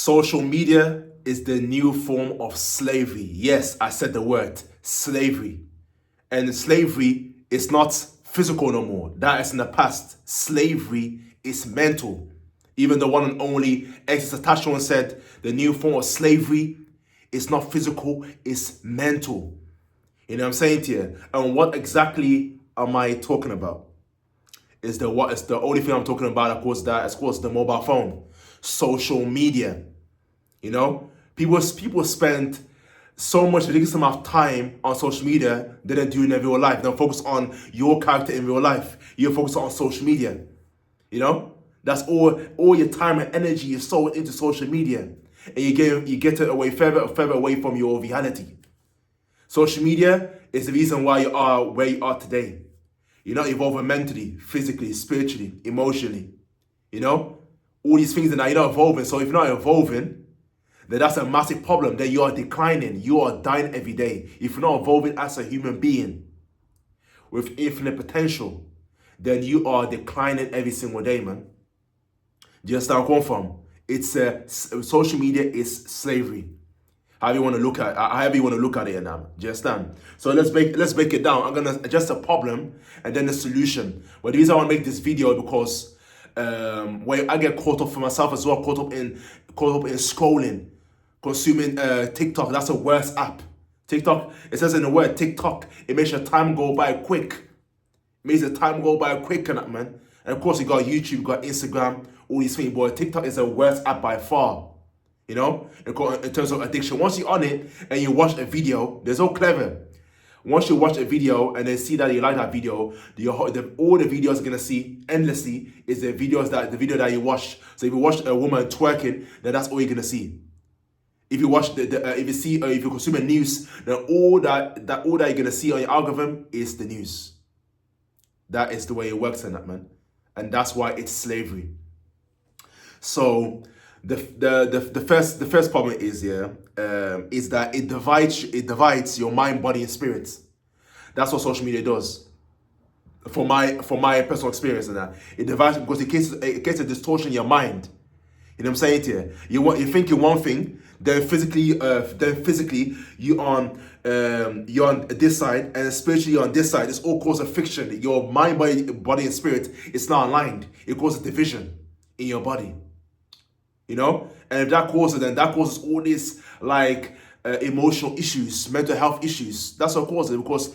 Social media is the new form of slavery. Yes, I said the word slavery. And slavery is not physical no more. That is in the past. Slavery is mental. Even the one and only Exodus Tashawan said the new form of slavery is not physical, it's mental. You know what I'm saying to you? And what exactly am I talking about? Is the only thing I'm talking about, of course, the mobile phone, social media. You know, people spend so much ridiculous amount of time on social media they don't do in their real life. They don't focus on your character in real life. You focus on social media. You know, that's all your time and energy is sold into social media, and you get it away further away from your reality. Social media is the reason why you are where you are today. You're not evolving mentally, physically, spiritually, emotionally. You know, all these things, and now you're not evolving. So if you're not evolving, then that's a massive problem. Then you are declining. You are dying every day. If you're not evolving as a human being with infinite potential, then you are declining every single day, man. Do you understand where I'm coming from? Social media is slavery. However you want to look at it now. Do you understand? So let's break it down. I'm gonna address the problem and then the solution. But the reason I want to make this video because where I get caught up for myself as well, caught up in scrolling, consuming TikTok. That's the worst app. TikTok, it says in the word TikTok, it makes your time go by quick. It makes the time go by quick, man. And of course you got YouTube, you got Instagram, all these things, but TikTok is the worst app by far. You know, in terms of addiction. Once you're on it and you watch a video, they're so clever. Once you watch a video and they see that you like that video, all the videos you're gonna see endlessly is the video that you watch. So if you watch a woman twerking, then that's all you're gonna see. If you watch if you consume the news, then all that you're gonna see on your algorithm is the news. That is the way it works in that, man, and that's why it's slavery. So the first problem is that it divides your mind, body, and spirit. That's what social media does. For my personal experience in that, it divides because it gets a distortion in your mind. You know what I'm saying to you? You think you're one thing, then physically you're on this side, and spiritually you're on this side. It's all causes a friction. Your mind, body, and spirit is not aligned. It causes division in your body. You know, and if that causes all these emotional issues, mental health issues. That's what causes it, because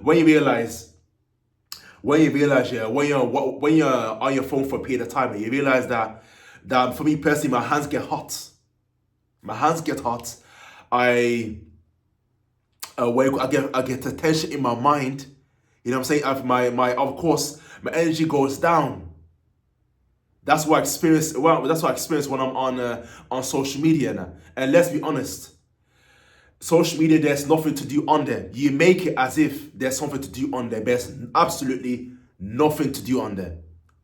when you realize when you're on your phone for a period of time, and you realize that for me personally, my hands get hot. I get a tension in my mind. You know what I'm saying? Of course my energy goes down. That's what I experience. That's what I experience when I'm on social media now. And let's be honest, social media, there's nothing to do on there. You make it as if there's something to do on there. There's absolutely nothing to do on there.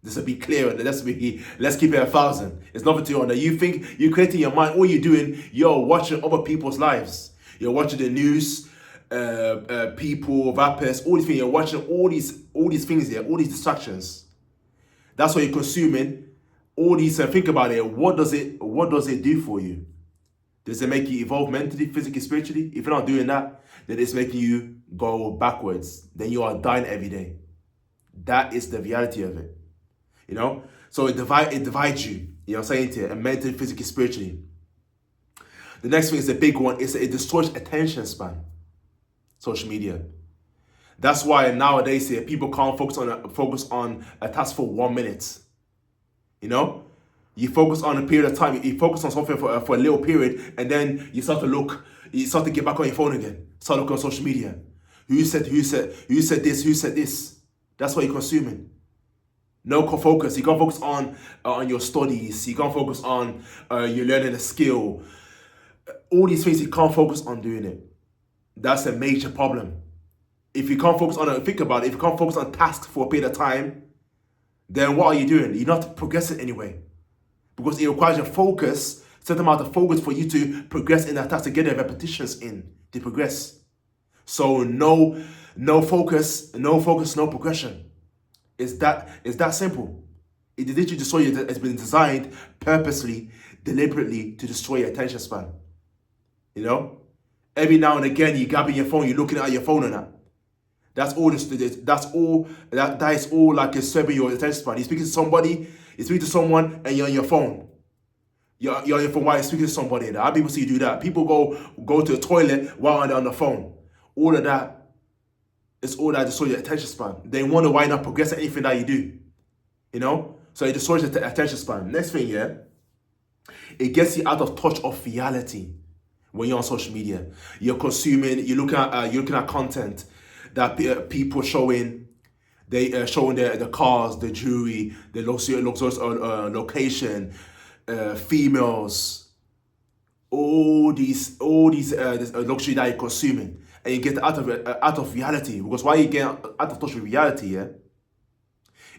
This will be clear. Let's keep it 1,000. There's nothing to do on there. You think you're creating your mind. All you're doing, you're watching other people's lives. You're watching the news, people, rappers, all these things. You're watching all these things here, all these distractions. That's what you're consuming. All these, think about it. What does it do for you? Does it make you evolve mentally, physically, spiritually? If you're not doing that, then it's making you go backwards. Then you are dying every day. That is the reality of it. You know? So it divides you. You know what I'm saying to you? And mentally, physically, spiritually. The next thing is the big one, is that it destroys attention span. Social media. That's why nowadays here people can't focus on a task for 1 minute. You know, you focus on a period of time. You focus on something for a little period, and then you start to get back on your phone again. Start looking on social media. Who said this? Who said this? That's what you're consuming. No focus. You can't focus on your studies. You can't focus on you learning a skill. All these things you can't focus on doing it. That's a major problem. If you can't focus on it, think about it. If you can't focus on tasks for a period of time, then what are you doing? You're not progressing anyway. Because it requires your focus, certain amount of focus for you to progress in that task, to get the repetitions in, to progress. So no focus, no progression. It's that simple. It literally just so you it's been designed purposely deliberately to destroy your attention span. You know? Every now and again, you're grabbing your phone, you're looking at your phone and that. That's all. That is all like disturbing your attention span. You're speaking to somebody, you're speaking to someone, and you're on your phone. You're on your phone while you're speaking to somebody. How people see you do that? People go to the toilet while they're on the phone. All of that is all that destroys your attention span. They wonder why you're not progressing anything that you do. You know? So it destroys your attention span. Next thing, yeah, it gets you out of touch of reality. When you're on social media, you're consuming, you're looking at content that people showing. They showing the cars, the jewelry, the luxurious location, females, all these this luxury that you're consuming, and you get out of reality. Because why you get out of touch with reality, yeah,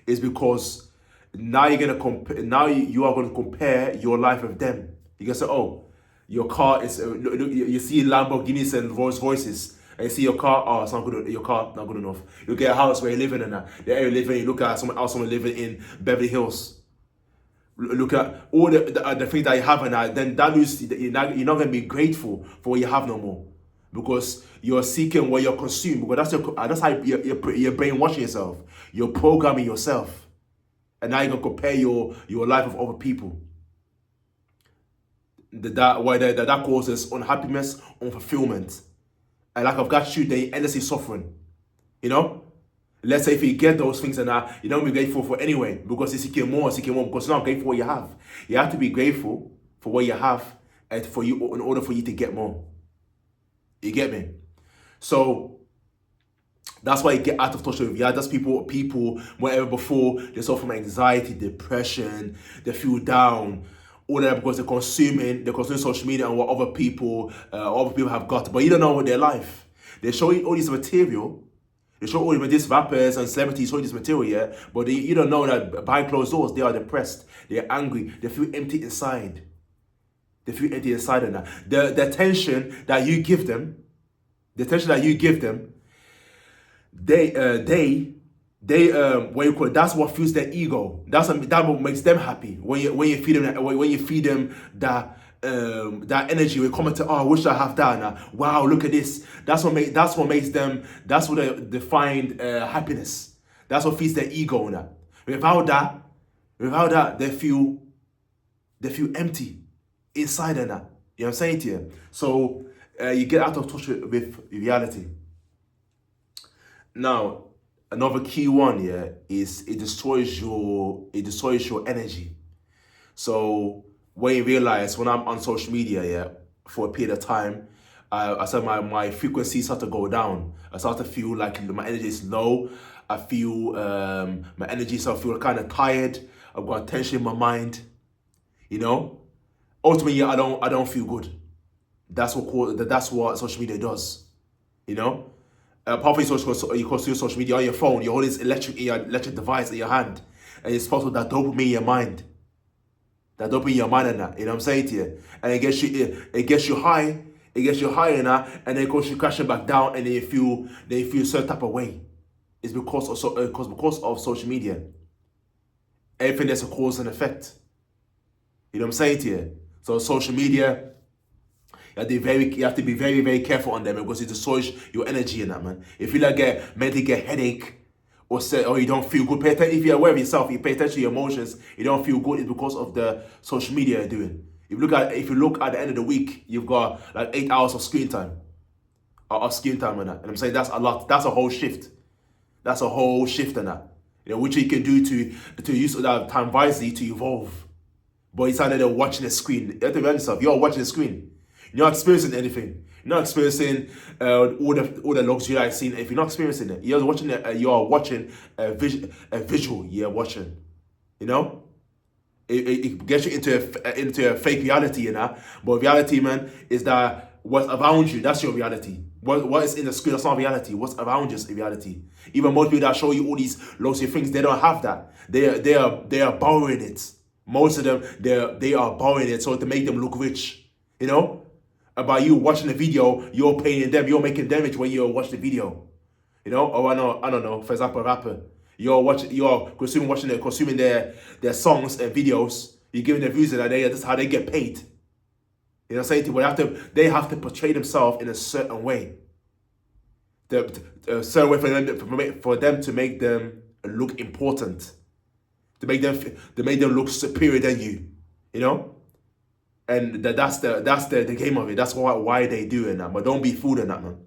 is because now you're gonna compare. Now you are going to compare your life with them. You can say, oh, your car is, you see Lamborghinis and Rolls Royces, and you see your car, oh, it's not good, your car not good enough. You get a house where you're living in that. The area you live in, you look at someone living in Beverly Hills. Look at all the things that you have, and then that loses, you're not going to be grateful for what you have no more. Because you're seeking what you're consuming. Because that's how you're brainwashing yourself. You're programming yourself. And now you're going to compare your life with other people. That causes unhappiness, unfulfillment, and lack of gratitude. They endlessly suffering. You know, let's say if you get those things and you don't be grateful for anyway, because you're seeking more, because you're not grateful for what you have. You have to be grateful for what you have, and for you, in order for you to get more. You get me? So that's why you get out of touch with. Yeah, that's people whatever before they suffer from anxiety, depression, they feel down. All that because they're consuming social media and what other people have got. But you don't know what their life. They show you all this material. They show all these rappers and celebrities show you this material, yeah. But you don't know that behind closed doors, they are depressed. They're angry. They feel empty inside. And that. The attention that you give them, what you call it, that's what fuels their ego. That what makes them happy. When you feed them that energy, we comment to, oh, I wish I have that now. Wow, look at this. That's what makes them. That's what they define happiness. That's what feeds their ego now. Without that, they feel empty inside and that. You know what I'm saying to you? So you get out of touch with reality. Now, another key one, yeah, is it destroys your energy. So when you realize, when I'm on social media, yeah, for a period of time, I said my frequency start to go down. I start to feel like my energy is low. I feel my energy start to feel kind of tired. I've got tension in my mind. You know, ultimately, I don't feel good. That's what social media does. You know. Apart from you consume social media on your phone, you hold this electric device in your hand, and it's supposed to that dopamine in your mind. That dopamine in your mind and that, you know what I'm saying to you? And it gets you high, and that, and then it goes you crashing back down, and then you feel a certain type of way. It's because of social media. Everything there's a cause and effect. You know what I'm saying to you? So social media, you have to be very, very careful on them, because it destroys your energy in that, man. If you mentally get headache, or you don't feel good, pay attention. If you're aware of yourself, you pay attention to your emotions, you don't feel good, it's because of the social media you're doing. If you look at the end of the week, you've got like 8 hours of screen time. And that. And I'm saying that's a lot. That's a whole shift. That's a whole shift in that. You know, which you can do to use that time wisely to evolve. But it's not that they're watching the screen. You have to remember yourself, you're watching the screen. You're not experiencing anything. You're not experiencing all the luxury I've seen. If you're not experiencing it, you're watching a visual. You're watching, you know. It gets you into a fake reality, you know. But reality, man, is that what's around you. That's your reality. What is in the screen? That's not reality. What's around you is reality. Even most people that show you all these luxury things, they don't have that. They are borrowing it. Most of them, they are borrowing it so to make them look rich, you know. About you watching the video, you're paying them, you're making damage when you watch the video, you know. Or I don't know. For example, a rapper, you're consuming their songs and videos. You're giving their views that this is how they get paid. You know what I'm saying? They have to portray themselves in a certain way. A certain way for them to make them look important. To make them look superior than you. You know? And that's the game of it. That's why they do it now. But don't be fooled in that, man.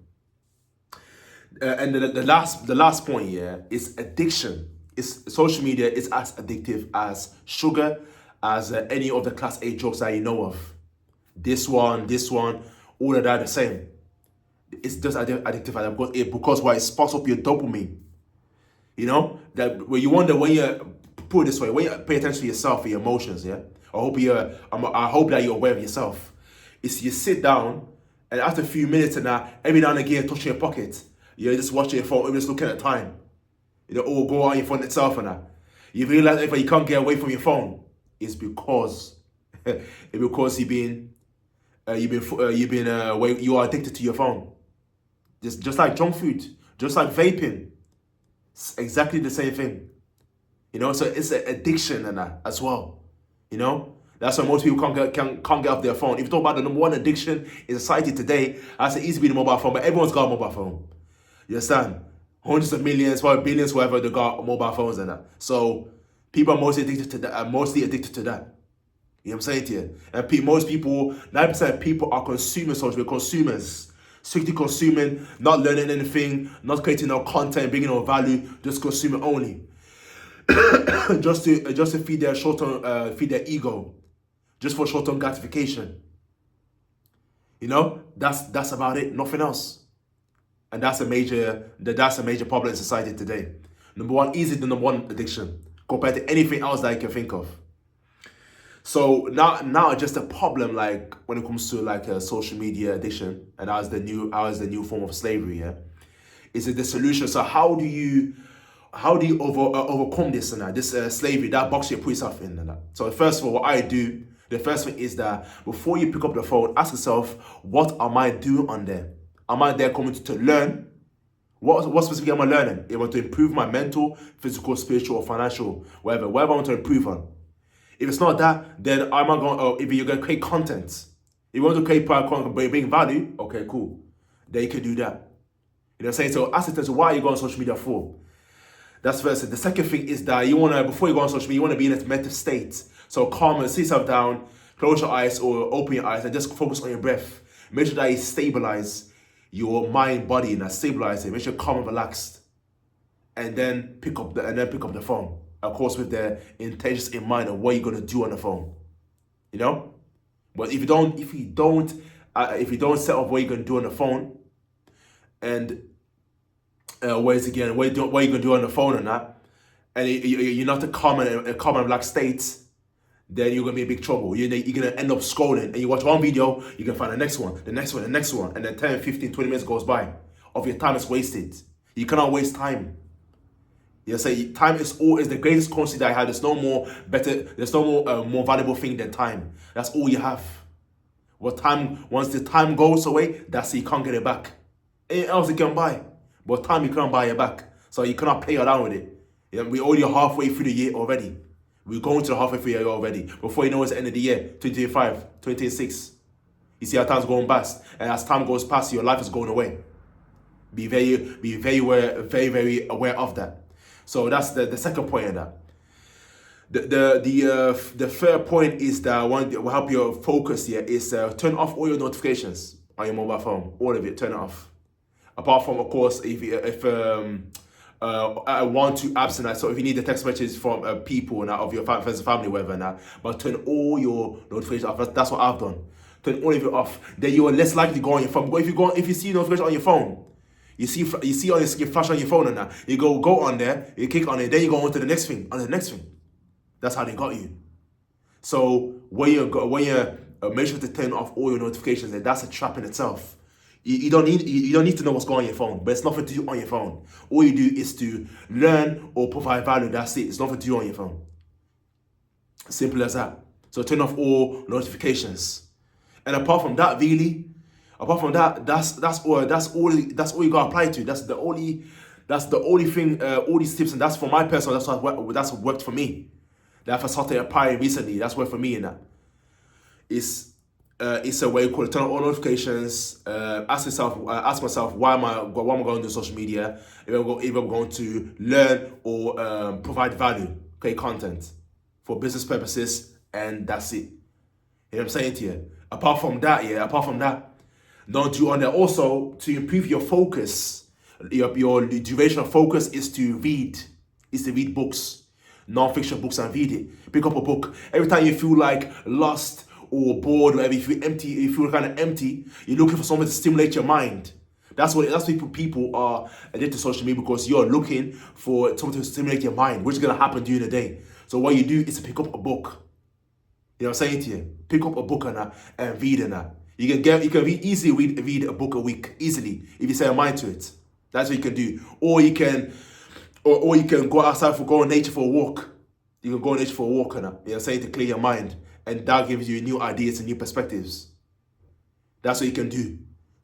And the last point here is addiction. Social media is as addictive as sugar, as any of the class A drugs that you know of. This one, all of that the same. It's just addictive because why? It sparks up your dopamine. You know that when you wonder when you put it this way, when you pay attention to yourself and your emotions, yeah. I hope that you're aware of yourself. It's you sit down and after a few minutes and every now and again touch your pocket. You're just watching your phone, you're just looking at time. You know, or go on your phone itself and that. You realize if you can't get away from your phone, it's because you are addicted to your phone. Just like junk food, just like vaping. It's exactly the same thing. You know, so it's an addiction and that as well. You know? That's why most people can't get off their phone. If you talk about the number one addiction in society today, I say easy to be the mobile phone, but everyone's got a mobile phone. You understand? Hundreds of millions, probably billions, whatever, they got mobile phones and that. So people are mostly addicted to that. You know what I'm saying to you? And most people, 90% of people are consumers, social media consumers. Strictly consuming, not learning anything, not creating no content, bringing no value, just consuming only. just to feed their short-term, feed their ego. Just for short-term gratification. You know? That's about it, nothing else. And that's a major problem in society today. Number one, easy the number one addiction compared to anything else that you can think of. So now just a problem like when it comes to like a social media addiction, and as the new form of slavery. Yeah, is it the solution? So how do you overcome this and that this slavery, that box you put yourself in and that? So first of all, what I do, the first thing is that before you pick up the phone, ask yourself, what am I doing on there? Am I there coming to learn? What specifically am I learning? I want to improve my mental, physical, spiritual, or financial, whatever I want to improve on. If it's not that, then if you're going to create content, if you want to create content, bring value, okay, cool. Then you can do that. You know what I'm saying? So ask yourself, why are you going on social media for? That's first. The second thing is that before you go on social media, you want to be in a mental state. So calm and sit yourself down, close your eyes or open your eyes and just focus on your breath. Make sure that you stabilize your mind, body, and stabilize it. Make sure you're calm and relaxed. And then pick up the phone. Of course, with the intentions in mind of what you're gonna do on the phone. You know? But if you don't set up what you're gonna do on the phone, and what you're gonna do on the phone and that, and you're not a calm and relaxed state, then you're gonna be in big trouble. You're gonna end up scrolling and you watch one video, you can find the next one, and then 10, 15, 20 minutes goes by of your time is wasted. You cannot waste time. You say time is the greatest currency that I have. There's no more more valuable thing than time. That's all you have. Once the time goes away, that's it, you can't get it back. Anything else you can buy, but time you can't buy it back. So you cannot play around with it. Yeah, we're already halfway through the year already. We're going to the halfway through the year already. Before you know it's the end of the year, 2025, 2026. You see how time's going past. And as time goes past, your life is going away. Be very aware of that. So that's the second point of that. The third point is that will help you focus here is turn off all your notifications on your mobile phone. All of it, turn it off. Apart from, of course, if one, two apps and that. So if you need the text messages from people and of your friends and family, whatever and that, but turn all your notifications off. That's what I've done. Turn all of it off. Then you are less likely to go on your phone. But if you see notification on your phone, you see on your flash on your phone and that, you go on there, you click on it, then you go on to the next thing, That's how they got you. So when you make sure to turn off all your notifications, and that's a trap in itself. You don't need to know what's going on your phone, but it's nothing to do on your phone. All you do is to learn or provide value. That's it. It's nothing to do on your phone. Simple as that. So turn off all notifications. And apart from that, that's all you gotta apply to. That's the only thing. All these tips, and that's for my personal. That's what worked for me. that I started applying recently. That's worked for me in that. It's a way called turn on all notifications. Ask myself, why am I going to do social media? If I'm going to learn or provide value, create content for business purposes, and that's it. You know what I'm saying to you? Apart from that, don't do on there. Also, to improve your focus, your duration of focus is to read. Is to read books, non-fiction books, and read it. Pick up a book. Every time you feel like lost or bored, whatever, if you feel kind of empty, you're looking for something to stimulate your mind. That's what people are addicted to social media, because you're looking for something to stimulate your mind, which is gonna happen during the day. So what you do is to pick up a book. You know what I'm saying to you? Pick up a book and read in that. You can easily read a book a week easily if you set your mind to it. That's what you can do. Or you can go outside go in nature for a walk. You can go in nature for a walk and that. You know what I'm saying, to clear your mind, and that gives you new ideas and new perspectives. That's what you can do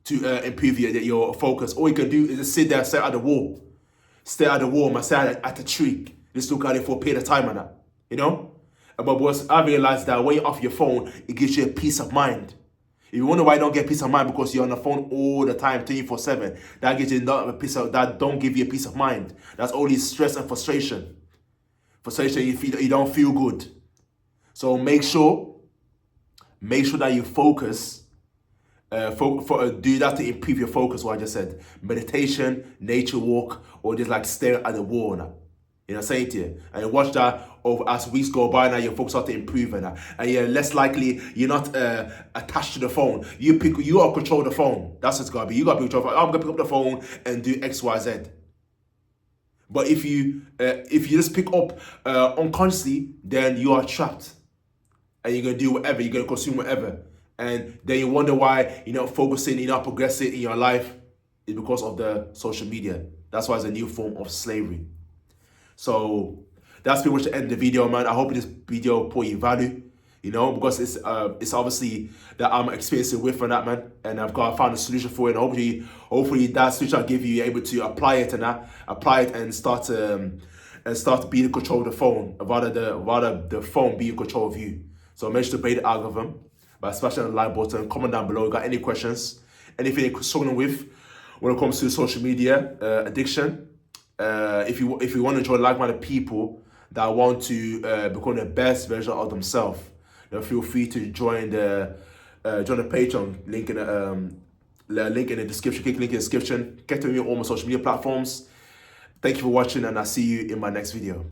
to improve your focus. All you can do is just sit there, stare at the wall, stare at the tree, just look at it for a period of time and that. You know. But what I realized that when you're off your phone, it gives you a peace of mind. If you wonder why you don't get peace of mind, because you're on the phone all the time, 24/7, that gives you not a peace of that. Don't give you a peace of mind. That's only stress and frustration. Frustration, you don't feel good. So make sure that you focus. Do that to improve your focus. What I just said: meditation, nature walk, or just like stare at the wall now. You know what I'm saying to you? And you watch that as weeks go by, now your focus start to improve and you're less likely, you're not attached to the phone. You are control the phone. That's what it's gotta be. You gotta be control. I'm gonna pick up the phone and do X, Y, Z. But if you just pick up unconsciously, then you are trapped. And you're gonna do whatever, you're gonna consume whatever. And then you wonder why you're not focusing, you're not progressing in your life. It's because of the social media. That's why it's a new form of slavery. So that's pretty much the end of the video, man. I hope this video brought you value, you know, because it's obviously that I'm experiencing with and that, man, and I've found a solution for it. And hopefully that solution I'll give you, you're able to apply it and start to be in control of the phone, rather the phone be in control of you. So make sure to obey the algorithm by smashing the like button. Comment down below. Got any questions? Anything you're struggling with when it comes to social media addiction? If you want to join like-minded people that want to become the best version of themselves, then feel free to join the Patreon link in the description. Click the link in the description. Get to me on all my social media platforms. Thank you for watching, and I'll see you in my next video.